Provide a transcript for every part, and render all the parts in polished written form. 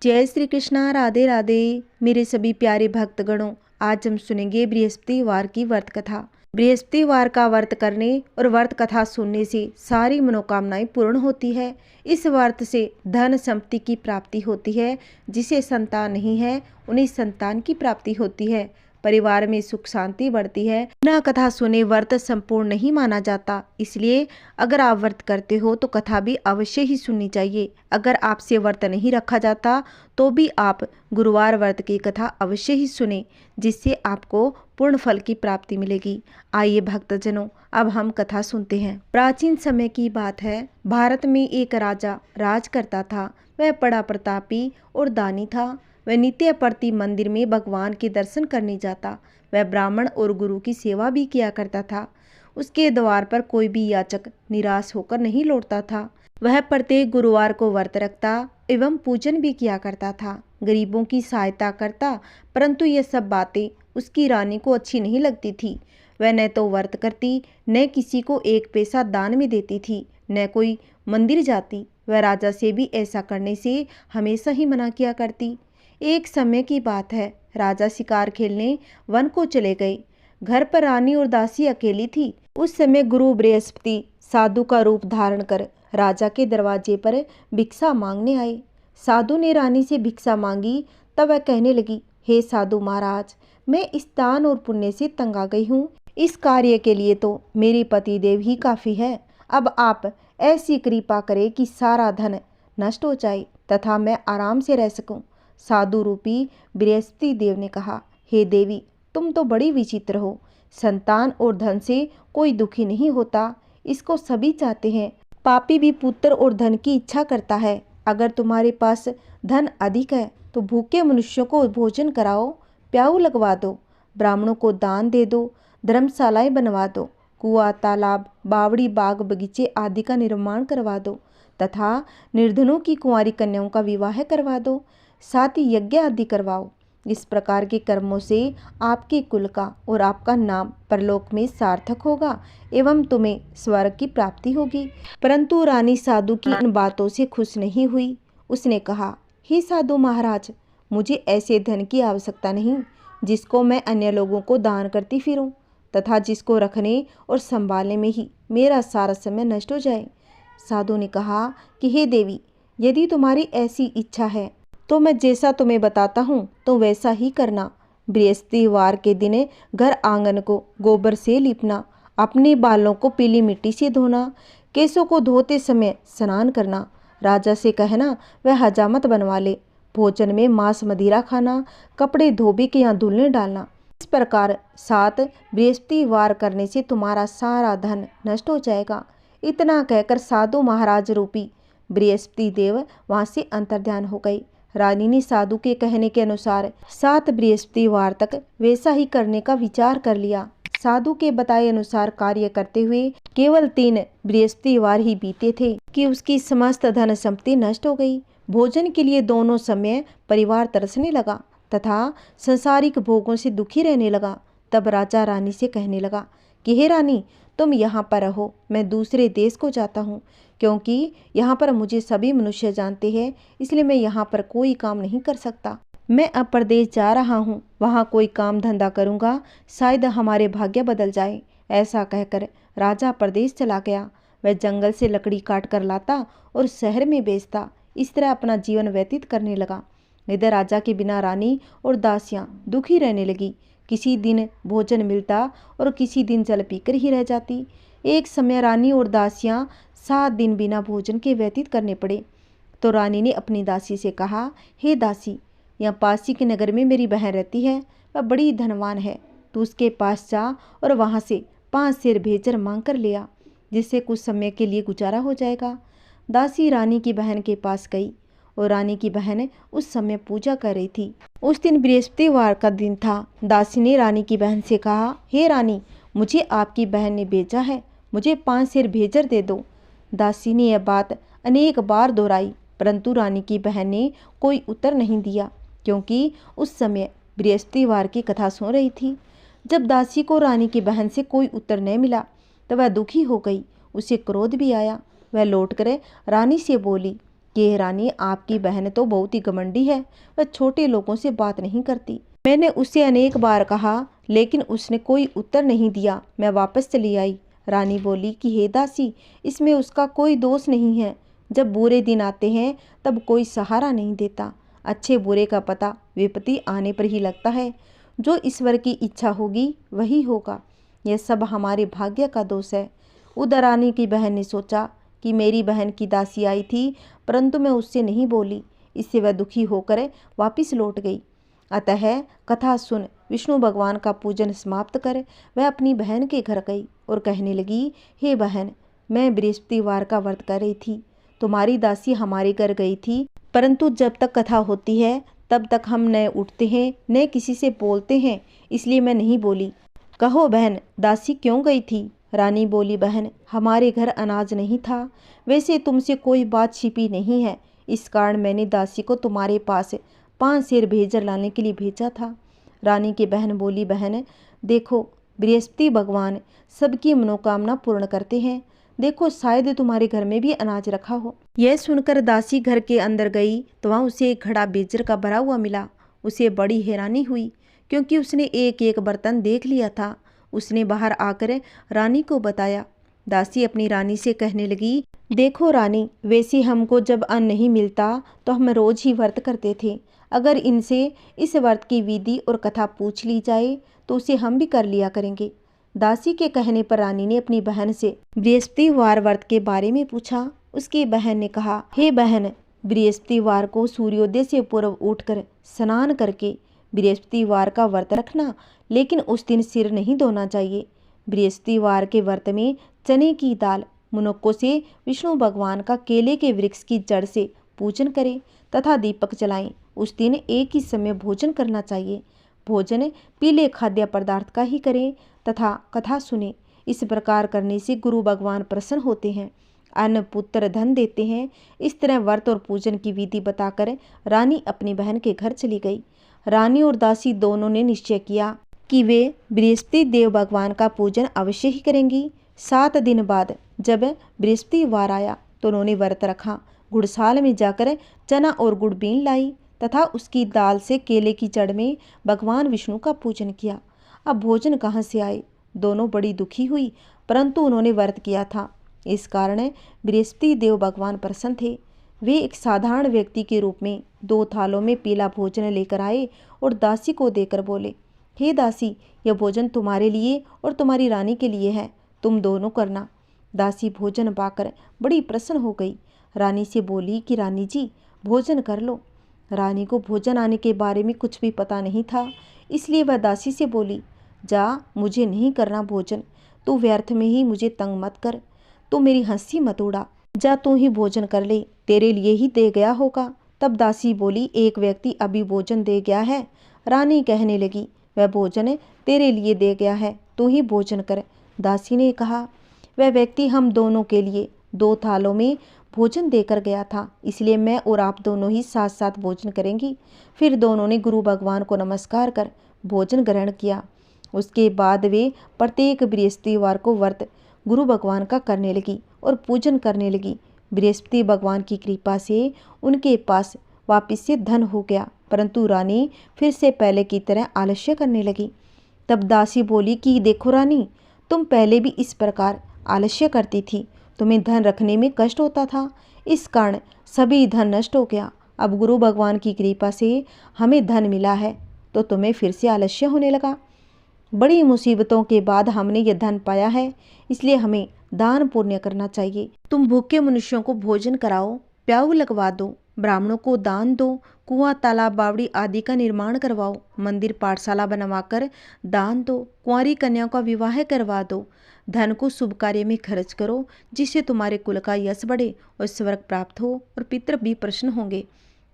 जय श्री कृष्णा। राधे राधे मेरे सभी प्यारे भक्तगणों। आज हम सुनेंगे बृहस्पतिवार की व्रत कथा। बृहस्पतिवार का व्रत करने और व्रत कथा सुनने से सारी मनोकामनाएं पूर्ण होती है। इस व्रत से धन संपत्ति की प्राप्ति होती है। जिसे संतान नहीं है उन्हें संतान की प्राप्ति होती है। परिवार में सुख शांति बढ़ती है। बिना कथा सुने व्रत संपूर्ण नहीं माना जाता। इसलिए अगर आप व्रत करते हो तो कथा भी अवश्य ही सुननी चाहिए। अगर आपसे व्रत नहीं रखा जाता तो भी आप गुरुवार व्रत की कथा अवश्य ही सुने, जिससे आपको पूर्ण फल की प्राप्ति मिलेगी। आइए भक्तजनों, अब हम कथा सुनते हैं। प्राचीन समय की बात है। भारत में एक राजा राज करता था। वह बड़ा प्रतापी और दानी था। वह नित्य प्रति मंदिर में भगवान के दर्शन करने जाता। वह ब्राह्मण और गुरु की सेवा भी किया करता था। उसके द्वार पर कोई भी याचक निराश होकर नहीं लौटता था। वह प्रत्येक गुरुवार को व्रत रखता एवं पूजन भी किया करता था। गरीबों की सहायता करता, परंतु ये सब बातें उसकी रानी को अच्छी नहीं लगती थी। वह न तो व्रत करती, न किसी को एक पैसा दान में देती थी, न कोई मंदिर जाती। वह राजा से भी ऐसा करने से हमेशा ही मना किया करती। एक समय की बात है। राजा शिकार खेलने वन को चले गए। घर पर रानी और दासी अकेली थी। उस समय गुरु बृहस्पति साधु का रूप धारण कर राजा के दरवाजे पर भिक्षा मांगने आए। साधु ने रानी से भिक्षा मांगी। तब वह कहने लगी, हे साधु महाराज, मैं इस दान और पुण्य से तंग आ गई हूँ। इस कार्य के लिए तो मेरे पति देव ही काफी है। अब आप ऐसी कृपा करें कि सारा धन नष्ट हो जाए तथा मैं आराम से रह सकूं। साधु रूपी बृहस्पति देव ने कहा, हे देवी, तुम तो बड़ी विचित्र हो। संतान और धन से कोई दुखी नहीं होता, इसको सभी चाहते हैं। पापी भी पुत्र और धन की इच्छा करता है। अगर तुम्हारे पास धन अधिक है तो भूखे मनुष्यों को भोजन कराओ, प्याऊ लगवा दो, ब्राह्मणों को दान दे दो, धर्मशालाएं बनवा दो, कुआं, तालाब, बावड़ी, बाग, बगीचे आदि का निर्माण करवा दो तथा निर्धनों की कुंवारी कन्याओं का विवाह करवा दो, साथ ही यज्ञ आदि करवाओ। इस प्रकार के कर्मों से आपके कुल का और आपका नाम परलोक में सार्थक होगा एवं तुम्हें स्वर्ग की प्राप्ति होगी। परंतु रानी साधु की इन बातों से खुश नहीं हुई। उसने कहा, हे साधु महाराज, मुझे ऐसे धन की आवश्यकता नहीं जिसको मैं अन्य लोगों को दान करती फिरूं तथा जिसको रखने और संभालने में ही मेरा सारा समय नष्ट हो जाए। साधु ने कहा कि हे देवी, यदि तुम्हारी ऐसी इच्छा है तो मैं जैसा तुम्हें बताता हूँ तो वैसा ही करना। बृहस्पतिवार के दिन घर आंगन को गोबर से लीपना, अपने बालों को पीली मिट्टी से धोना, केसों को धोते समय स्नान करना, राजा से कहना वह हजामत बनवा ले, भोजन में मांस मदिरा खाना, कपड़े धोबी के यहाँ धुलने डालना। इस प्रकार 7 बृहस्पतिवार करने से तुम्हारा सारा धन नष्ट हो जाएगा। इतना कहकर साधु महाराज रूपी बृहस्पति देव वहां से अंतर्ध्यान हो गए। रानी ने साधु के कहने के अनुसार 7 बृहस्पतिवार तक वैसा ही करने का विचार कर लिया। साधु के बताए अनुसार कार्य करते हुए केवल 3 बृहस्पतिवार ही बीते थे कि उसकी समस्त धन संपत्ति नष्ट हो गई। भोजन के लिए दोनों समय परिवार तरसने लगा तथा संसारिक भोगों से दुखी रहने लगा। तब राजा रानी से कहने लगा कि हे रानी, तुम यहाँ पर रहो, मैं दूसरे देश को जाता हूँ, क्योंकि यहाँ पर मुझे सभी मनुष्य जानते हैं, इसलिए मैं यहाँ पर कोई काम नहीं कर सकता। मैं अब प्रदेश जा रहा हूँ, वहाँ कोई काम धंधा करूँगा, शायद हमारे भाग्य बदल जाए। ऐसा कहकर राजा प्रदेश चला गया। वह जंगल से लकड़ी काट कर लाता और शहर में बेचता। इस तरह अपना जीवन व्यतीत करने लगा। इधर राजा के बिना रानी और दासियाँ दुखी रहने लगी। किसी दिन भोजन मिलता और किसी दिन जल पीकर ही रह जाती। एक समय रानी और दासियाँ 7 दिन बिना भोजन के व्यतीत करने पड़े। तो रानी ने अपनी दासी से कहा, हे दासी, यहाँ पासी के नगर में मेरी बहन रहती है, वह बड़ी धनवान है। तू उसके पास जा और वहाँ से 5 सेर भेजर मांग कर ले आ, जिससे कुछ समय के लिए गुजारा हो जाएगा। दासी रानी की बहन के पास गई और रानी की बहन उस समय पूजा कर रही थी। उस दिन बृहस्पतिवार का दिन था। दासी ने रानी की बहन से कहा, हे रानी, मुझे आपकी बहन ने भेजा है, मुझे 5 सेर भेजर दे दो। दासी ने यह बात अनेक बार दोहराई, परंतु रानी की बहन ने कोई उत्तर नहीं दिया, क्योंकि उस समय बृहस्पतिवार की कथा सुन रही थी। जब दासी को रानी की बहन से कोई उत्तर न मिला तो वह दुखी हो गई। उसे क्रोध भी आया। वह लौटकर रानी से बोली, कि रानी, आपकी बहन तो बहुत ही घमंडी है, वह छोटे लोगों से बात नहीं करती। मैंने उसे अनेक बार कहा, लेकिन उसने कोई उत्तर नहीं दिया। मैं वापस चली आई। रानी बोली कि हे दासी, इसमें उसका कोई दोष नहीं है। जब बुरे दिन आते हैं तब कोई सहारा नहीं देता। अच्छे बुरे का पता विपत्ति आने पर ही लगता है। जो ईश्वर की इच्छा होगी वही होगा। यह सब हमारे भाग्य का दोष है। उधर रानी की बहन ने सोचा कि मेरी बहन की दासी आई थी, परंतु मैं उससे नहीं बोली। इससे वह दुखी होकर वापिस लौट गई। अतः कथा सुन विष्णु भगवान का पूजन समाप्त कर वह अपनी बहन के घर गई और कहने लगी, हे बहन, मैं बृहस्पतिवार का व्रत कर रही थी। तुम्हारी दासी हमारे घर गई थी, परंतु जब तक कथा होती है तब तक हम न उठते हैं न किसी से बोलते हैं, इसलिए मैं नहीं बोली। कहो बहन, दासी क्यों गई थी? रानी बोली, बहन, हमारे घर अनाज नहीं था। वैसे तुमसे कोई बात छिपी नहीं है, इस कारण मैंने दासी को तुम्हारे पास 5 सेर भेजर लाने के लिए भेजा था। रानी की बहन बोली, बहन देखो, बृहस्पति भगवान सबकी मनोकामना पूर्ण करते हैं। देखो, शायद तुम्हारे घर में भी अनाज रखा हो। यह सुनकर दासी घर के अंदर गई तो वहाँ उसे एक घड़ा बेजर का भरा हुआ मिला। उसे बड़ी हैरानी हुई, क्योंकि उसने एक एक बर्तन देख लिया था। उसने बाहर आकर रानी को बताया। दासी अपनी रानी से कहने लगी, देखो रानी, वैसे हमको जब अन्न नहीं मिलता तो हम रोज ही व्रत करते थे। अगर इनसे इस व्रत की विधि और कथा पूछ ली जाए तो उसे हम भी कर लिया करेंगे। दासी के कहने पर रानी ने अपनी बहन से बृहस्पतिवार व्रत के बारे में पूछा। उसकी बहन ने कहा, हे बहन, बृहस्पतिवार को सूर्योदय से पूर्व उठकर स्नान करके बृहस्पतिवार का व्रत रखना, लेकिन उस दिन सिर नहीं धोना चाहिए। बृहस्पतिवार के व्रत में चने की दाल, मुनक्कों से विष्णु भगवान का केले के वृक्ष की जड़ से पूजन करें तथा दीपक जलाएं। उस दिन एक ही समय भोजन करना चाहिए। भोजन पीले खाद्य पदार्थ का ही करें तथा कथा सुने। इस प्रकार करने से गुरु भगवान प्रसन्न होते हैं, अन्न पुत्र धन देते हैं। इस तरह व्रत और पूजन की विधि बताकर रानी अपनी बहन के घर चली गई। रानी और दासी दोनों ने निश्चय किया कि वे बृहस्पति देव भगवान का पूजन अवश्य ही करेंगी। 7 दिन बाद जब बृहस्पतिवार आया तो उन्होंने व्रत रखा। गुड़साल में जाकर चना और गुड़ बीन लाई तथा उसकी दाल से केले की जड़ में भगवान विष्णु का पूजन किया। अब भोजन कहाँ से आए? दोनों बड़ी दुखी हुई, परंतु उन्होंने व्रत किया था, इस कारण बृहस्पति देव भगवान प्रसन्न थे। वे एक साधारण व्यक्ति के रूप में 2 थालों में पीला भोजन लेकर आए और दासी को देकर बोले, हे दासी, यह भोजन तुम्हारे लिए और तुम्हारी रानी के लिए है, तुम दोनों करना। दासी भोजन पाकर बड़ी प्रसन्न हो गई। रानी से बोली कि रानी जी, भोजन कर लो। रानी को भोजन आने के बारे में कुछ भी पता नहीं था, इसलिए वह दासी से बोली, जा, मुझे नहीं करना भोजन, तू व्यर्थ में ही मुझे तंग मत कर, तू मेरी हंसी मत उड़ा, जा तू ही भोजन कर ले, तेरे लिए ही दे गया होगा। तब दासी बोली, एक व्यक्ति अभी भोजन दे गया है। रानी कहने लगी, वह भोजन तेरे लिए दे गया है, तू ही भोजन कर। दासी ने कहा, वह व्यक्ति हम दोनों के लिए 2 थालों में भोजन देकर गया था, इसलिए मैं और आप दोनों ही साथ साथ भोजन करेंगी। फिर दोनों ने गुरु भगवान को नमस्कार कर भोजन ग्रहण किया। उसके बाद वे प्रत्येक बृहस्पतिवार को व्रत गुरु भगवान का करने लगी और पूजन करने लगी। बृहस्पति भगवान की कृपा से उनके पास वापिस से धन हो गया, परंतु रानी फिर से पहले की तरह आलस्य करने लगी। तब दासी बोली कि देखो रानी, तुम पहले भी इस प्रकार आलस्य करती थी, तुम्हें धन रखने में कष्ट होता था, इस कारण सभी धन नष्ट हो गया। अब गुरु भगवान की कृपा से हमें धन मिला है तो तुम्हें फिर से आलस्य होने लगा। बड़ी मुसीबतों के बाद हमने यह धन पाया है, इसलिए हमें दान पुण्य करना चाहिए। तुम भूखे मनुष्यों को भोजन कराओ, प्याऊ लगवा दो, ब्राह्मणों को दान दो, कुआं तालाब बावड़ी आदि का निर्माण करवाओ, मंदिर पाठशाला बनवाकर दान दो, कुंवारी कन्याओं का विवाह करवा दो। धन को शुभ कार्य में खर्च करो, जिससे तुम्हारे कुल का यश बढ़े और स्वर्ग प्राप्त हो और पितृ भी प्रसन्न होंगे।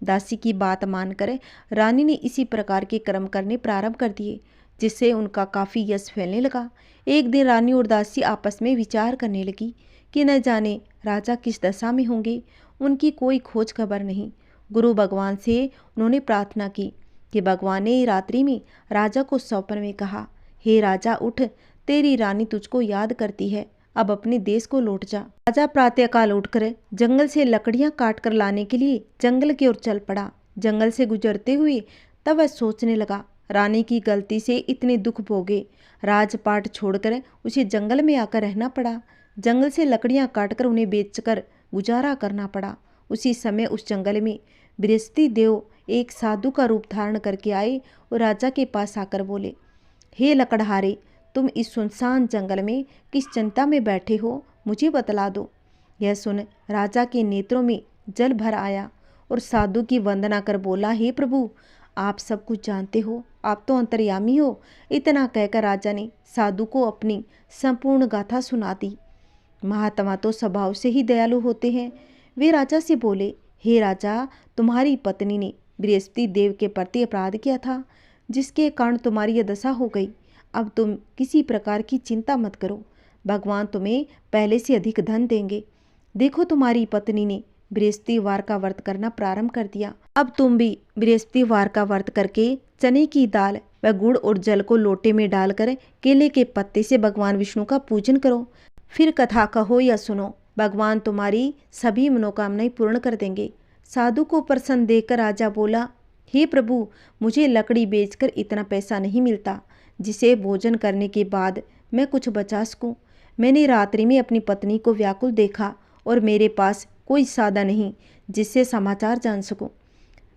दासी की बात मानकर रानी ने इसी प्रकार के कर्म करने प्रारंभ कर दिए, जिससे उनका काफ़ी यश फैलने लगा। एक दिन रानी और दासी आपस में विचार करने लगी कि न जाने राजा किस दशा में होंगे, उनकी कोई खोज खबर नहीं। गुरु भगवान से उन्होंने प्रार्थना की कि भगवान ने रात्रि में राजा को स्वप्न में कहा, हे राजा उठ, तेरी रानी तुझको याद करती है, अब अपने देश को लौट जा। राजा प्रातःकाल उठकर जंगल से लकड़ियां काट कर लाने के लिए जंगल की ओर चल पड़ा। जंगल से गुजरते हुए तब वह सोचने लगा, रानी की गलती से इतने दुख भोगे, राजपाट छोड़कर उसे जंगल में आकर रहना पड़ा। जंगल से लकड़ियां काटकर उन्हें बेचकर गुजारा करना पड़ा। उसी समय उस जंगल में बृहस्पति देव एक साधु का रूप धारण करके आए और राजा के पास आकर बोले, हे लकड़हारे, तुम इस सुनसान जंगल में किस चिंता में बैठे हो, मुझे बतला दो। यह सुन राजा के नेत्रों में जल भर आया और साधु की वंदना कर बोला, हे प्रभु, आप सब कुछ जानते हो, आप तो अंतर्यामी हो। इतना कहकर राजा ने साधु को अपनी संपूर्ण गाथा सुना दी। महात्मा तो स्वभाव से ही दयालु होते हैं। वे राजा से बोले, हे राजा, तुम्हारी पत्नी ने बृहस्पति देव के प्रति अपराध किया था, जिसके कारण तुम्हारी यह दशा हो गई। अब तुम किसी प्रकार की चिंता मत करो, भगवान तुम्हें पहले से अधिक धन देंगे। देखो, तुम्हारी पत्नी ने बृहस्पतिवार का व्रत करना प्रारंभ कर दिया। अब तुम भी बृहस्पतिवार का व्रत करके चने की दाल व गुड़ और जल को लोटे में डालकर केले के पत्ते से भगवान विष्णु का पूजन करो। फिर कथा कहो या सुनो, भगवान तुम्हारी सभी मनोकामनाएं पूर्ण कर देंगे। साधु को प्रसन्न देखकर राजा बोला, हे प्रभु, मुझे लकड़ी बेचकर इतना पैसा नहीं मिलता जिसे भोजन करने के बाद मैं कुछ बचा सकूं। मैंने रात्रि में अपनी पत्नी को व्याकुल देखा और मेरे पास कोई साधन नहीं जिससे समाचार जान सकूं।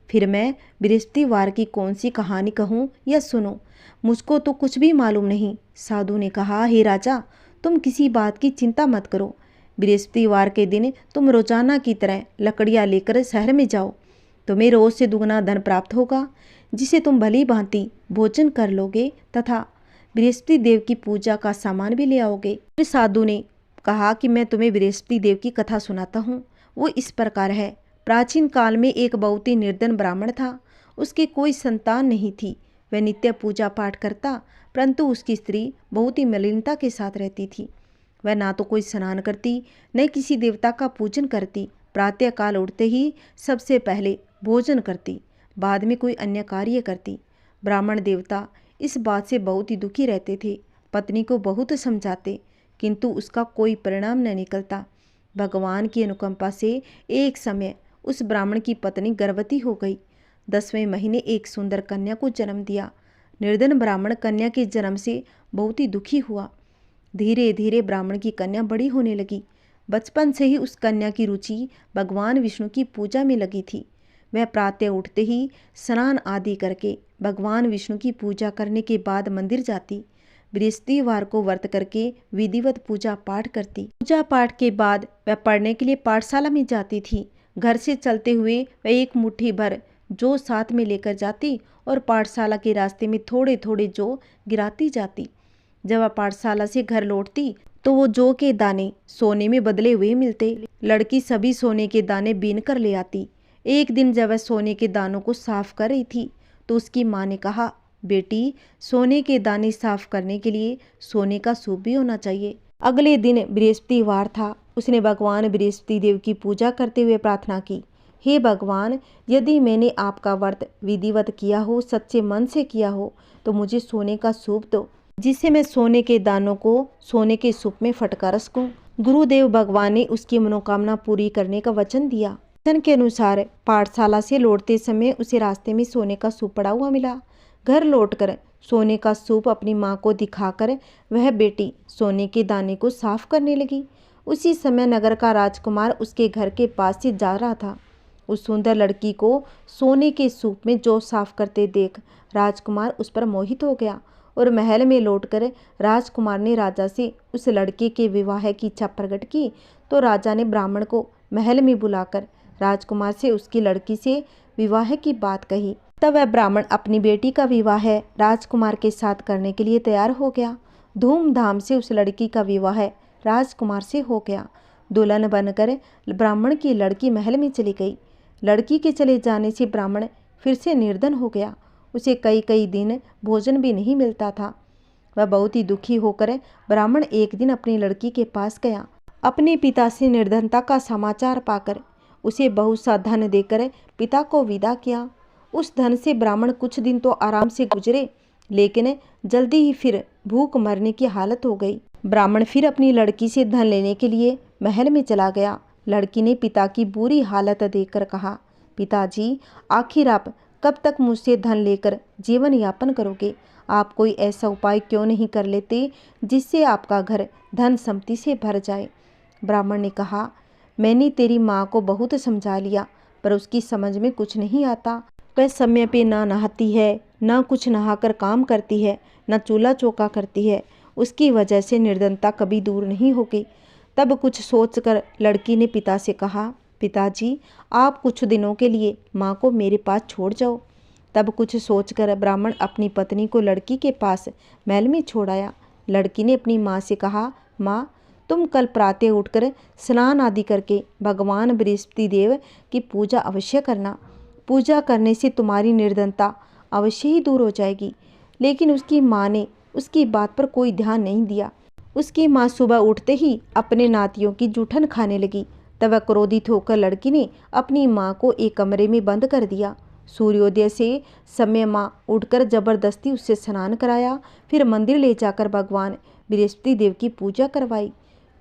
फिर मैं बृहस्पतिवार की कौन सी कहानी कहूं या सुनो, मुझको तो कुछ भी मालूम नहीं। साधु ने कहा, हे राजा, तुम किसी बात की चिंता मत करो। बृहस्पतिवार के दिन तुम रोजाना की तरह लकड़ियाँ लेकर शहर में जाओ। तुम्हें रोज से दुगना धन प्राप्त होगा, जिसे तुम भली भांति भोजन कर लोगे तथा बृहस्पति देव की पूजा का सामान भी ले आओगे। फिर साधु ने कहा कि मैं तुम्हें बृहस्पति देव की कथा सुनाता हूँ। वो इस प्रकार है। प्राचीन काल में एक बहुत ही निर्धन ब्राह्मण था। उसकी कोई संतान नहीं थी। वह नित्य पूजा पाठ करता, परंतु उसकी स्त्री बहुत ही मलिनता के साथ रहती थी। वह ना तो कोई स्नान करती, न किसी देवता का पूजन करती। प्रातःकाल उठते ही सबसे पहले भोजन करती, बाद में कोई अन्य कार्य करती। ब्राह्मण देवता इस बात से बहुत ही दुखी रहते थे। पत्नी को बहुत समझाते, किंतु उसका कोई परिणाम न निकलता। भगवान की अनुकंपा से एक समय उस ब्राह्मण की पत्नी गर्भवती हो गई। 10वें महीने एक सुंदर कन्या को जन्म दिया। निर्धन ब्राह्मण कन्या के जन्म से बहुत ही दुखी हुआ। धीरे धीरे ब्राह्मण की कन्या बड़ी होने लगी। बचपन से ही उस कन्या की रुचि भगवान विष्णु की पूजा में लगी थी। वह प्रातः उठते ही स्नान आदि करके भगवान विष्णु की पूजा करने के बाद मंदिर जाती। बृहस्पतिवार को व्रत करके विधिवत पूजा पाठ करती। पूजा पाठ के बाद वह पढ़ने के लिए पाठशाला में जाती थी। घर से चलते हुए वह एक मुट्ठी भर जौ साथ में लेकर जाती और पाठशाला के रास्ते में थोड़े थोड़े जौ गिराती जाती। जब वह पाठशाला से घर लौटती तो वो जौ के दाने सोने में बदले हुए मिलते। लड़की सभी सोने के दाने बीन कर ले आती। एक दिन जब वह सोने के दानों को साफ कर रही थी तो उसकी माँ ने कहा, बेटी, सोने के दाने साफ करने के लिए सोने का सूप भी होना चाहिए। अगले दिन बृहस्पतिवार था। उसने भगवान बृहस्पति देव की पूजा करते हुए प्रार्थना की, हे भगवान, यदि मैंने आपका व्रत विधिवत किया हो, सच्चे मन से किया हो, तो मुझे सोने का सूप दो, जिससे मैं सोने के दानों को सोने के सूप में फटकार सकूं। गुरुदेव भगवान ने उसकी मनोकामना पूरी करने का वचन दिया। वचन के अनुसार पाठशाला से लौटते समय उसे रास्ते में सोने का सूप पड़ा हुआ मिला। घर लौटकर सोने का सूप अपनी माँ को दिखाकर वह बेटी सोने के दाने को साफ करने लगी। उसी समय नगर का राजकुमार उसके घर के पास से जा रहा था। उस सुंदर लड़की को सोने के सूप में जौ साफ करते देख राजकुमार उस पर मोहित हो गया और महल में लौटकर राजकुमार ने राजा से उस लड़के के विवाह की इच्छा प्रकट की। तो राजा ने ब्राह्मण को महल में बुलाकर राजकुमार से उसकी लड़की से विवाह की बात कही। तब वह ब्राह्मण अपनी बेटी का विवाह राजकुमार के साथ करने के लिए तैयार हो गया। धूमधाम से उस लड़की का विवाह राजकुमार से हो गया। दुल्हन बनकर ब्राह्मण की लड़की महल में चली गई। लड़की के चले जाने से ब्राह्मण फिर से निर्धन हो गया। उसे कई कई दिन भोजन भी नहीं मिलता था। वह बहुत ही दुखी होकर ब्राह्मण एक दिन अपनी लड़की के पास गया। अपने पिता से निर्धनता का समाचार पाकर उसे बहुत सा धन देकर पिता को विदा किया। उस धन से ब्राह्मण कुछ दिन तो आराम से गुजरे, लेकिन जल्दी ही फिर भूख मरने की हालत हो गई। ब्राह्मण फिर अपनी लड़की से धन लेने के लिए महल में चला गया। लड़की ने पिता की बुरी हालत देखकर कहा, पिताजी, आखिर आप कब तक मुझसे धन लेकर जीवन यापन करोगे? आप कोई ऐसा उपाय क्यों नहीं कर लेते जिससे आपका घर धन संपत्ति से भर जाए? ब्राह्मण ने कहा, मैंने तेरी माँ को बहुत समझा लिया, पर उसकी समझ में कुछ नहीं आता। वह समय पे ना नहाती है, ना कुछ नहाकर काम करती है, ना चूल्हा चौका करती है। उसकी वजह से निर्धनता कभी दूर नहीं होगी। तब कुछ सोचकर लड़की ने पिता से कहा, पिताजी, आप कुछ दिनों के लिए माँ को मेरे पास छोड़ जाओ। तब कुछ सोचकर ब्राह्मण अपनी पत्नी को लड़की के पास महल में छोड़ आया। लड़की ने अपनी माँ से कहा, माँ, तुम कल प्रातः उठकर स्नान आदि करके भगवान बृहस्पति देव की पूजा अवश्य करना। पूजा करने से तुम्हारी निर्धनता अवश्य ही दूर हो जाएगी। लेकिन उसकी माँ ने उसकी बात पर कोई ध्यान नहीं दिया। उसकी माँ सुबह उठते ही अपने नातियों की जूठन खाने लगी। तब क्रोधित होकर लड़की ने अपनी माँ को एक कमरे में बंद कर दिया। सूर्योदय से समय माँ उठकर जबरदस्ती उससे स्नान कराया, फिर मंदिर ले जाकर भगवान बृहस्पति देव की पूजा करवाई।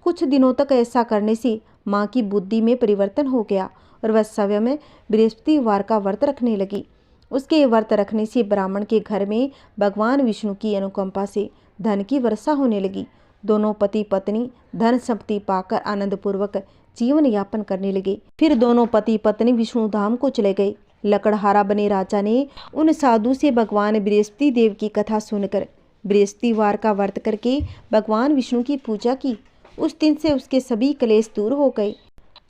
कुछ दिनों तक ऐसा करने से माँ की बुद्धि में परिवर्तन हो गया और वह स्वयं बृहस्पतिवार का व्रत रखने लगी। उसके व्रत रखने से ब्राह्मण के घर में भगवान विष्णु की अनुकंपा से धन की वर्षा होने लगी। दोनों पति पत्नी धन संपत्ति पाकर आनंदपूर्वक जीवन यापन करने लगे। फिर दोनों पति पत्नी विष्णु धाम को चले गए। लकड़हारा बने राजा ने उन साधु से भगवान बृहस्पति देव की कथा सुनकर बृहस्पतिवार का व्रत करके भगवान विष्णु की पूजा की। उस दिन से उसके सभी क्लेश दूर हो गए।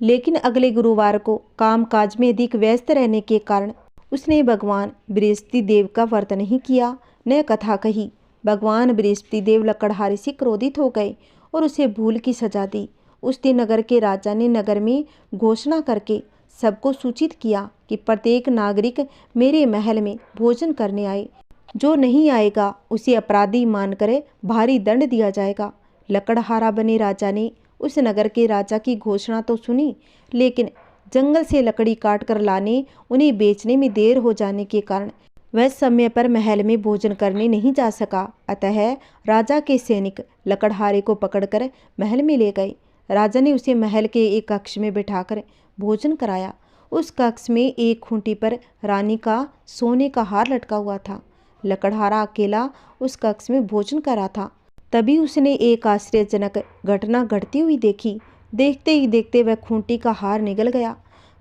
लेकिन अगले गुरुवार को काम काज में अधिक व्यस्त रहने के कारण उसने भगवान बृहस्पति देव का व्रत नहीं किया, न कथा कही। भगवान बृहस्पति देव लकड़हारे से क्रोधित हो गए और उसे भूल की सजा दी। उस दिन नगर के राजा ने नगर में घोषणा करके सबको सूचित किया कि प्रत्येक नागरिक मेरे महल में भोजन करने आए। जो नहीं आएगा उसे अपराधी मानकर भारी दंड दिया जाएगा। लकड़हारा बने राजा ने उस नगर के राजा की घोषणा तो सुनी, लेकिन जंगल से लकड़ी काट कर लाने उन्हें बेचने में देर हो जाने के कारण वह समय पर महल में भोजन करने नहीं जा सका। अतः राजा के सैनिक लकड़हारे को पकड़कर महल में ले गए। राजा ने उसे महल के एक कक्ष में बिठाकर भोजन कराया। उस कक्ष में एक खूंटी पर रानी का सोने का हार लटका हुआ था। लकड़हारा अकेला उस कक्ष में भोजन कर रहा था। तभी उसने एक आश्चर्यजनक घटना घटती हुई देखी। देखते ही देखते वह खूंटी का हार निगल गया।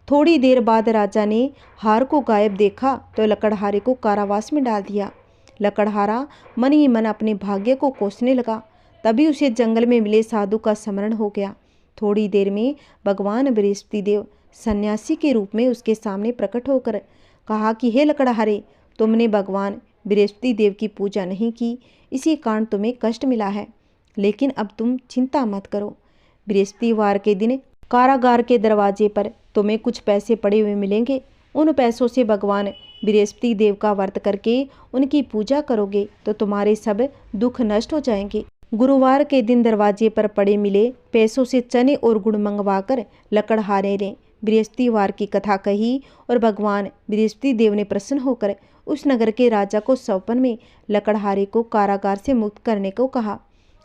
थोड़ी देर बाद राजा ने हार को गायब देखा तो लकड़हारे को कारावास में डाल दिया। लकड़हारा मन ही मन अपने भाग्य को कोसने लगा। तभी उसे जंगल में मिले साधु का स्मरण हो गया। थोड़ी देर में भगवान बृहस्पति देव सन्यासी के रूप में उसके सामने प्रकट होकर कहा कि हे लकड़हारे, तुमने भगवान बृहस्पति देव की पूजा नहीं की, इसी कारण तुम्हें कष्ट मिला है। लेकिन अब तुम चिंता मत करो। बृहस्पतिवार के दिन कारागार के दरवाजे पर तुम्हें कुछ पैसे पड़े हुए मिलेंगे। उन पैसों से भगवान बृहस्पति देव का व्रत करके उनकी पूजा करोगे तो तुम्हारे सब दुख नष्ट हो जाएंगे। गुरुवार के दिन दरवाजे पर पड़े मिले पैसों से चने और गुड़ मंगवाकर लकड़हारे ने बृहस्पतिवार की कथा कही और भगवान बृहस्पति देव ने प्रसन्न होकर उस नगर के राजा को सौंपन में लकड़हारे को कारागार से मुक्त करने को कहा।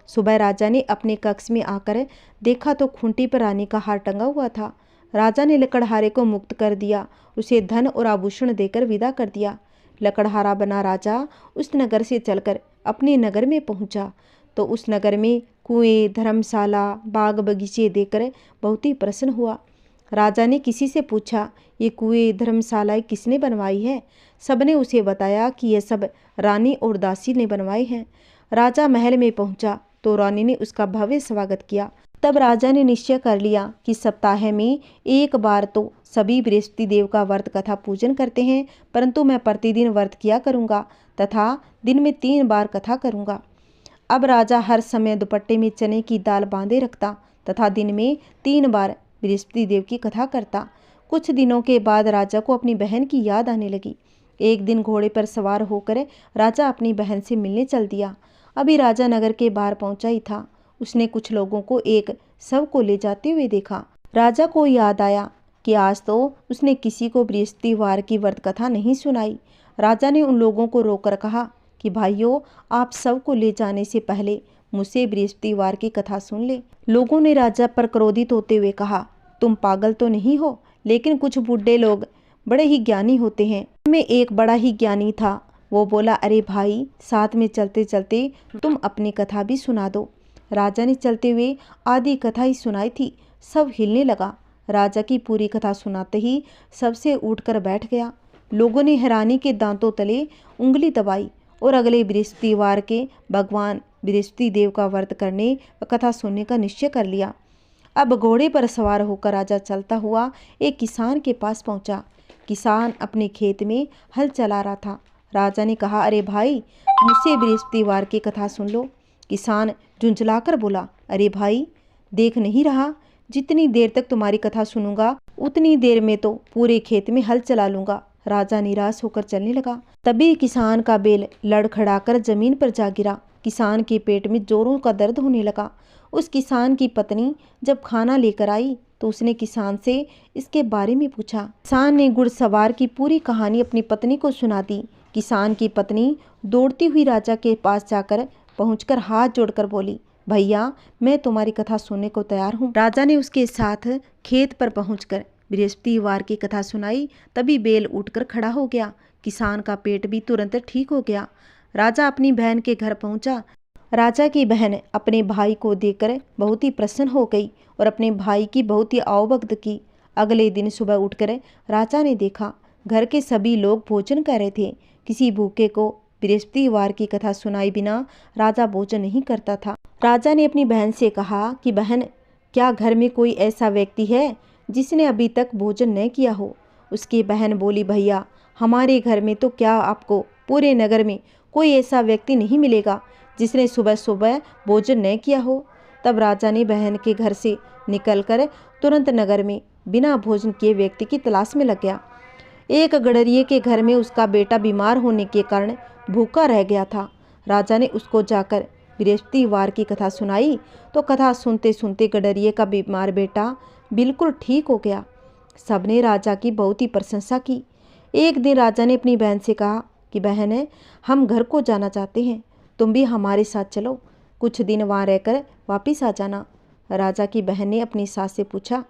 सुबह राजा ने अपने कक्ष में आकर देखा तो खूंटी पर रानी का हार टंगा हुआ था। राजा ने लकड़हारे को मुक्त कर दिया, उसे धन और आभूषण देकर विदा कर दिया। लकड़हारा बना राजा उस नगर से चलकर अपने नगर में पहुंचा तो उस नगर में कुएं, धर्मशाला, बाग बगीचे देखकर बहुत ही प्रसन्न हुआ। राजा ने किसी से पूछा, ये कुएं, धर्मशालाएं किसने बनवाई है? सबने उसे बताया कि यह सब रानी और दासी ने बनवाई हैं। राजा महल में पहुंचा तो रानी ने उसका भव्य स्वागत किया। तब राजा ने निश्चय कर लिया कि सप्ताह में एक बार तो सभी बृहस्पति देव का व्रत कथा पूजन करते हैं, परंतु मैं प्रतिदिन व्रत किया करूंगा तथा दिन में 3 बार कथा करूंगा। अब राजा हर समय दुपट्टे में चने की दाल बांधे रखता तथा दिन में 3 बार बृहस्पति देव की कथा करता। कुछ दिनों के बाद राजा को अपनी बहन की याद आने लगी। एक दिन घोड़े पर सवार होकर राजा अपनी बहन से मिलने चल दिया। अभी राजा नगर के बाहर पहुंचा ही था, उसने कुछ लोगों को एक शव को ले जाते हुए देखा। राजा को याद आया कि आज तो उसने किसी को बृहस्पतिवार की व्रत कथा नहीं सुनाई। राजा ने उन लोगों को रोककर कहा कि भाइयों, आप शव को ले जाने से पहले मुझसे बृहस्पतिवार की कथा सुन ले। लोगों ने राजा पर क्रोधित होते हुए कहा, तुम पागल तो नहीं हो, लेकिन कुछ बूढ़े लोग बड़े ही ज्ञानी होते हैं। में एक बड़ा ही ज्ञानी था। वो बोला, अरे भाई, साथ में चलते चलते तुम अपनी कथा भी सुना दो। राजा ने चलते हुए आधी कथा ही सुनाई थी। सब हिलने लगा। राजा की पूरी कथा सुनाते ही सबसे उठकर बैठ गया। लोगों ने हैरानी के दांतों तले उंगली दबाई और अगले बृहस्पतिवार के भगवान बृहस्पति देव का व्रत करने व कथा सुनने का निश्चय कर लिया। अब घोड़े पर सवार होकर राजा चलता हुआ एक किसान के पास पहुंचा। किसान अपने खेत में हल चला रहा था। राजा ने कहा, अरे भाई, मुझसे बृहस्पतिवार की कथा सुन लो। किसान झुंझलाकर बोला, अरे भाई, देख नहीं रहा, जितनी देर तक तुम्हारी कथा सुनूंगा उतनी देर में तो पूरे खेत में हल चला लूंगा। राजा निराश होकर चलने लगा। तभी किसान का बैल लड़खड़ाकर जमीन पर जा गिरा। किसान के पेट में जोरों का दर्द होने लगा। उस किसान की पत्नी जब खाना लेकर आई तो उसने किसान से इसके बारे में पूछा। किसान ने घुड़सवार की पूरी कहानी अपनी पत्नी को सुना दी। किसान की पत्नी दौड़ती हुई राजा के पास जाकर पहुंचकर हाथ जोड़कर बोली, भैया, मैं तुम्हारी कथा सुनने को तैयार हूँ। राजा ने उसके साथ खेत पर पहुंचकर बृहस्पतिवार की कथा सुनाई। तभी बैल उठकर खड़ा हो गया। किसान का पेट भी तुरंत ठीक हो गया। राजा अपनी बहन के घर पहुंचा। राजा की बहन अपने भाई को देखकर बहुत ही प्रसन्न हो गई और अपने भाई की बहुत ही आवभगत की। अगले दिन सुबह उठकर राजा ने देखा घर के सभी लोग भोजन कर रहे थे। किसी भूखे को बृहस्पतिवार की कथा सुनाए बिना राजा भोजन नहीं करता था। राजा ने अपनी बहन से कहा कि बहन, क्या घर में कोई ऐसा व्यक्ति है जिसने अभी तक भोजन न किया हो? उसकी बहन बोली, भैया, हमारे घर में तो क्या, आपको पूरे नगर में कोई ऐसा व्यक्ति नहीं मिलेगा जिसने सुबह सुबह भोजन न किया हो। तब राजा ने बहन के घर से निकलकर तुरंत नगर में बिना भोजन किए व्यक्ति की तलाश में लग गया। एक गडरिये के घर में उसका बेटा बीमार होने के कारण भूखा रह गया था। राजा ने उसको जाकर बृहस्पतिवार की कथा सुनाई तो कथा सुनते सुनते गडरिये का बीमार बेटा बिल्कुल ठीक हो गया। सबने राजा की बहुत ही प्रशंसा की। एक दिन राजा ने अपनी बहन से कहा कि बहन, हम घर को जाना चाहते हैं, तुम भी हमारे साथ चलो, कुछ दिन वहाँ रहकर वापस आ जाना। राजा की बहन ने अपनी सास से पूछा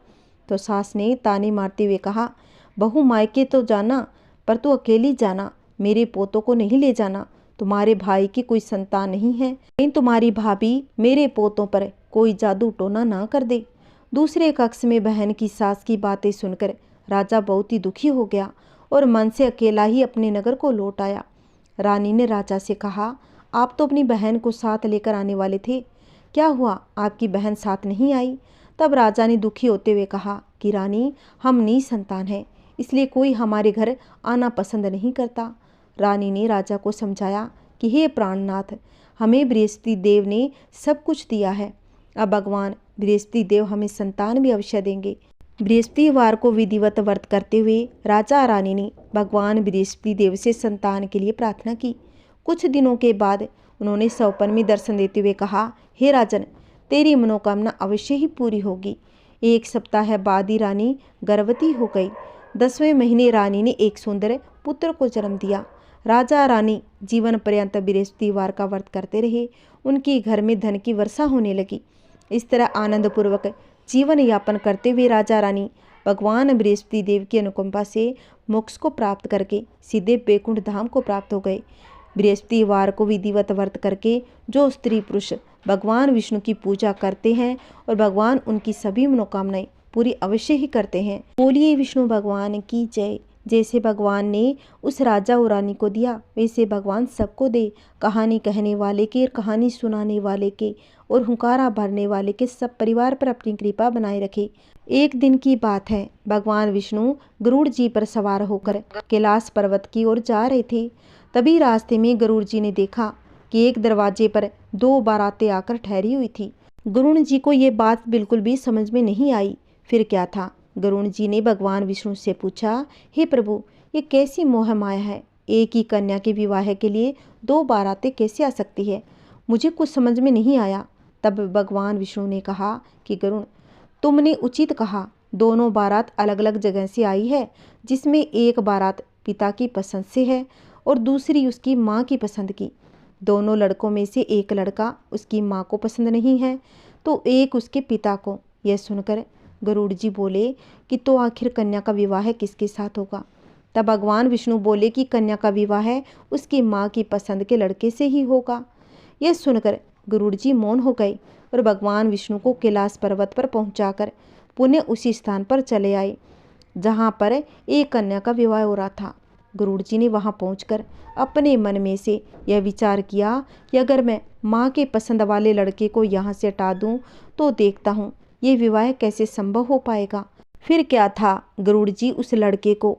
तो सास ने ताने मारते हुए कहा, बहू, मायके तो जाना, पर तू अकेली जाना, मेरे पोतों को नहीं ले जाना। तुम्हारे भाई की कोई संतान नहीं है, लेकिन तुम्हारी भाभी मेरे पोतों पर कोई जादू टोना ना कर दे। दूसरे कक्ष में बहन की सास की बातें सुनकर राजा बहुत ही दुखी हो गया और मन से अकेला ही अपने नगर को लौट आया। रानी ने राजा से कहा, आप तो अपनी बहन को साथ लेकर आने वाले थे, क्या हुआ, आपकी बहन साथ नहीं आई? तब राजा ने दुखी होते हुए कहा कि रानी, हम निसंतान हैं, इसलिए कोई हमारे घर आना पसंद नहीं करता। रानी ने राजा को समझाया कि हे प्राणनाथ, हमें बृहस्पति देव ने सब कुछ दिया है, अब भगवान बृहस्पति देव हमें संतान भी अवश्य देंगे। बृहस्पतिवार को विधिवत व्रत करते हुए राजा रानी ने भगवान बृहस्पति देव से संतान के लिए प्रार्थना की। कुछ दिनों के बाद उन्होंने सपन में दर्शन देते हुए कहा, हे राजन, तेरी मनोकामना अवश्य ही पूरी होगी। एक सप्ताह बाद ही रानी गर्भवती हो गई। 10वें महीने रानी ने एक सुंदर पुत्र को जन्म दिया। राजा रानी जीवन पर्यंत बृहस्पतिवार का व्रत करते रहे। उनके घर में धन की वर्षा होने लगी। इस तरह आनंदपूर्वक जीवन यापन करते हुए राजा रानी भगवान बृहस्पति देव की अनुकंपा से मोक्ष को प्राप्त करके सीधे बैकुंठ धाम को प्राप्त हो गए। बृहस्पतिवार को विधिवत व्रत करके जो स्त्री पुरुष भगवान विष्णु की पूजा करते हैं और भगवान उनकी सभी मनोकामनाएं पूरी अवश्य ही करते हैं। बोलिए विष्णु भगवान की जय। जैसे भगवान ने उस राजा और रानी को दिया, वैसे भगवान सबको दे। कहानी कहने वाले के, कहानी सुनाने वाले के और हुंकारा भरने वाले के सब परिवार पर अपनी कृपा बनाए रखे। एक दिन की बात है, भगवान विष्णु गरुड़ जी पर सवार होकर कैलाश पर्वत की ओर जा रहे थे। तभी रास्ते में गरुड़ जी ने देखा कि एक दरवाजे पर 2 बारातें आकर ठहरी हुई थी। गरुड़ जी को ये बात बिल्कुल भी समझ में नहीं आई। फिर क्या था? गरुड़ जी ने भगवान विष्णु से पूछा, हे प्रभु, ये कैसी मोह माया है? एक ही कन्या के विवाह के लिए 2 बारातें कैसे आ सकती है? मुझे कुछ समझ में नहीं आया। तब भगवान विष्णु ने कहा कि गरुड़, तुमने उचित कहा, दोनों बारात अलग अलग जगह से आई है, जिसमें एक बारात पिता की पसंद से है और दूसरी उसकी माँ की पसंद की। दोनों लड़कों में से एक लड़का उसकी माँ को पसंद नहीं है तो एक उसके पिता को। यह सुनकर गरुड़ जी बोले कि तो आखिर कन्या का विवाह किसके साथ होगा। तब भगवान विष्णु बोले कि कन्या का विवाह उसकी माँ की पसंद के लड़के से ही होगा। यह सुनकर गरुड़ जी मौन हो गए और भगवान विष्णु को कैलाश पर्वत पर पहुंचाकर पुनः उसी स्थान पर चले आए जहाँ पर एक कन्या का विवाह हो रहा था। गरुड़ जी ने वहाँ पहुंचकर अपने मन में से यह विचार किया कि अगर मैं माँ के पसंद वाले लड़के को यहाँ से हटा दूँ तो देखता हूँ ये विवाह कैसे संभव हो पाएगा। फिर क्या था, गरुड़ जी उस लड़के को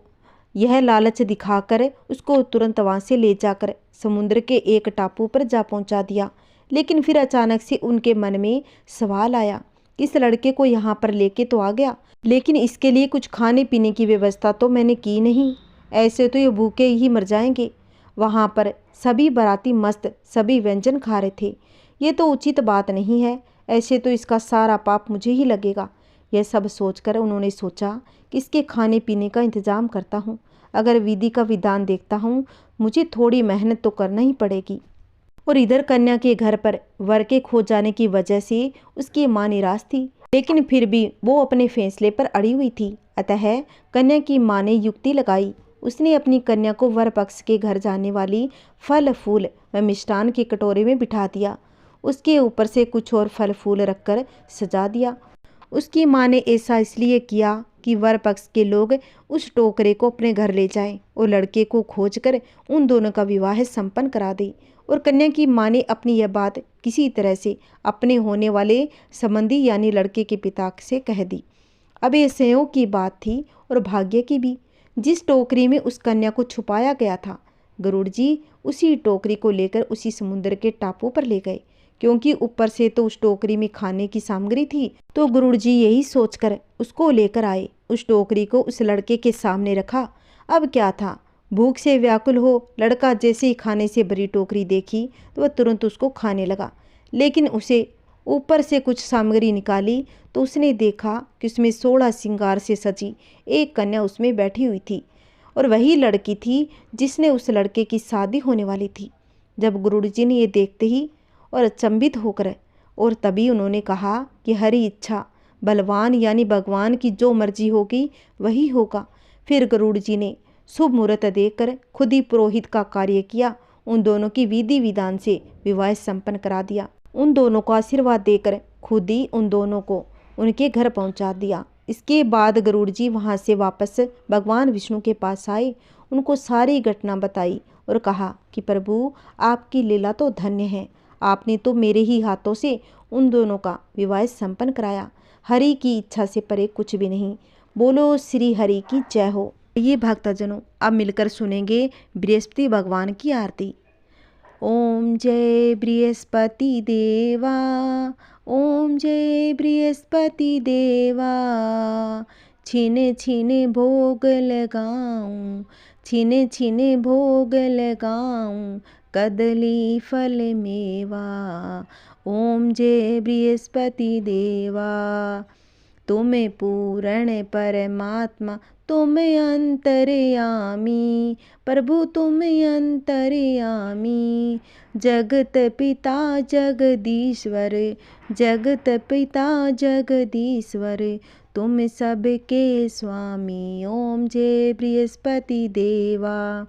यह लालच दिखाकर उसको तुरंत वहाँ से ले जाकर समुद्र के एक टापू पर जा पहुँचा दिया। लेकिन फिर अचानक से उनके मन में सवाल आया, इस लड़के को यहाँ पर लेके तो आ गया, लेकिन इसके लिए कुछ खाने पीने की व्यवस्था तो मैंने की नहीं, ऐसे तो ये भूखे ही मर जाएंगे। वहाँ पर सभी बाराती मस्त सभी व्यंजन खा रहे थे, ये तो उचित बात नहीं है, ऐसे तो इसका सारा पाप मुझे ही लगेगा। यह सब सोचकर उन्होंने सोचा कि इसके खाने पीने का इंतजाम करता हूँ, अगर विधि का विधान देखता हूँ मुझे थोड़ी मेहनत तो करना ही पड़ेगी। और इधर कन्या के घर पर वर के खो जाने की वजह से उसकी माँ निराश थी, लेकिन फिर भी वो अपने फैसले पर अड़ी हुई थी। अतः कन्या की माँ ने युक्ति लगाई, उसने अपनी कन्या को वर पक्ष के घर जाने वाली फल फूल व मिष्ठान के कटोरे में बिठा दिया, उसके ऊपर से कुछ और फल फूल रखकर सजा दिया। उसकी माँ ने ऐसा इसलिए किया कि वर पक्ष के लोग उस टोकरे को अपने घर ले जाएं और लड़के को खोजकर उन दोनों का विवाह संपन्न करा दे। और कन्या की माँ ने अपनी यह बात किसी तरह से अपने होने वाले संबंधी यानी लड़के के पिता से कह दी। अब ये संयोग की बात थी और भाग्य की भी। जिस टोकरी में उस कन्या को छुपाया गया था, गरुड़ जी उसी टोकरी को लेकर उसी समुद्र के टापू पर ले गए। क्योंकि ऊपर से तो उस टोकरी में खाने की सामग्री थी, तो गरुड़ जी यही सोचकर उसको लेकर आए। उस टोकरी को उस लड़के के सामने रखा। अब क्या था, भूख से व्याकुल हो लड़का जैसे ही खाने से भरी टोकरी देखी तो वह तुरंत उसको खाने लगा। लेकिन उसे ऊपर से कुछ सामग्री निकाली तो उसने देखा कि उसमें 16 श्रृंगार से सजी एक कन्या उसमें बैठी हुई थी, और वही लड़की थी जिसने उस लड़के की शादी होने वाली थी। जब गुरुड़ जी ने ये देखते ही और अचंभित होकर, और तभी उन्होंने कहा कि हरी इच्छा, बलवान यानी भगवान की जो मर्जी होगी वही होगा। फिर गरुड़ जी ने शुभ मुहूर्त देकर खुद ही पुरोहित का कार्य किया, उन दोनों की विधि विधान से विवाह संपन्न करा दिया। उन दोनों को आशीर्वाद देकर खुद ही उन दोनों को उनके घर पहुंचा दिया। इसके बाद गरुड़ जी वहां से वापस भगवान विष्णु के पास आए, उनको सारी घटना बताई और कहा कि प्रभु आपकी लीला तो धन्य है, आपने तो मेरे ही हाथों से उन दोनों का विवाह संपन्न कराया। हरि की इच्छा से परे कुछ भी नहीं। बोलो श्री हरि की जय हो। ये भक्तजनों अब मिलकर सुनेंगे बृहस्पति भगवान की आरती। ओम जय बृहस्पति देवा, ओम जय बृहस्पति देवा, छिने छिने भोग लगाऊं, छिने छिने भोग लगाऊं, कदली फल मेवा। ओम जय बृहस्पति देवा, तुम पूर्ण परमात्मा, तुम अंतर्यामी, प्रभु तुम अंतर्यामी, जगत पिता जगदीश्वर, जगत पिता जगदीश्वर, तुम सबके स्वामी। ओम जय बृहस्पति देवा,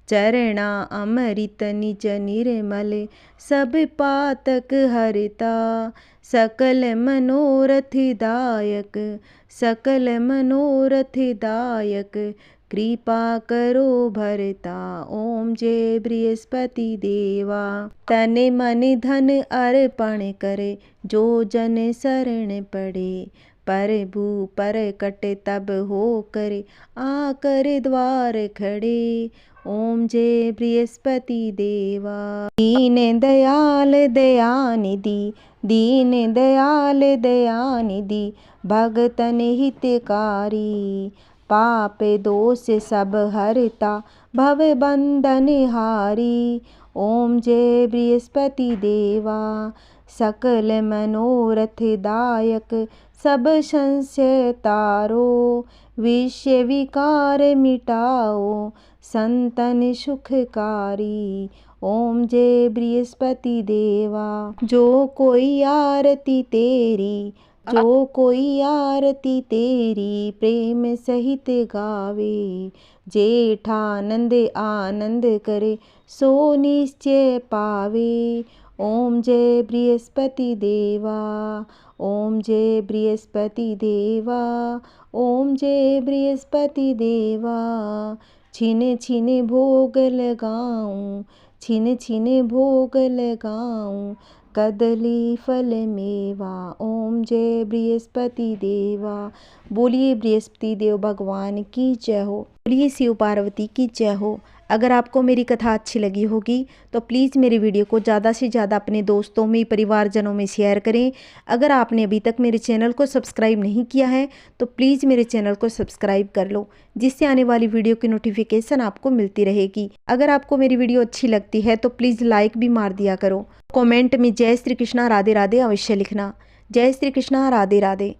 चरणा अमृत निज निर्मल, सब पातक हरता, सकल मनोरथ दायक, सकल मनोरथ दायक, कृपा करो भरता। ओम जय बृहस्पति देवा, तन मन धन अर्पण करे, जो जन शरण पड़े, प्रभु पर कटे तब हो करे, आकर द्वार खड़े। ओम जय बृहस्पति देवा, दीन दयाल दयानिधि, दीन दयाल दयानिधि, भगतन हितकारी, पाप दोष सब हरता, भव बंधन हारी। ओम जय बृहस्पति देवा, सकल मनोरथ दायक, सब संशय तारो, विषय विकार मिटाओ, संतन सुखकारी। ओम जय बृहस्पति देवा। जो कोई आरती तेरी, जो कोई आरती तेरी प्रेम सहित गावे, जेठानंद आनंद करे सो निश्चय पावे। ओम जय बृहस्पति देवा। ओम जय बृहस्पति देवा। ओम जय बृहस्पति देवा। छिन छिन भोग लगाऊं, छिन छिन भोग लगाऊं, कदली फल मेवा। ओम जय बृहस्पति देवा। बोलिए बृहस्पति देव भगवान की जय हो। बोलिए शिव पार्वती की जय हो। अगर आपको मेरी कथा अच्छी लगी होगी तो प्लीज़ मेरी वीडियो को ज़्यादा से ज़्यादा अपने दोस्तों में, परिवारजनों में शेयर करें। अगर आपने अभी तक मेरे चैनल को सब्सक्राइब नहीं किया है तो प्लीज़ मेरे चैनल को सब्सक्राइब कर लो, जिससे आने वाली वीडियो की नोटिफिकेशन आपको मिलती रहेगी। अगर आपको मेरी वीडियो अच्छी लगती है तो प्लीज़ लाइक भी मार दिया करो। कमेंट में जय श्री कृष्णा राधे राधे अवश्य लिखना। जय श्री कृष्णा राधे राधे।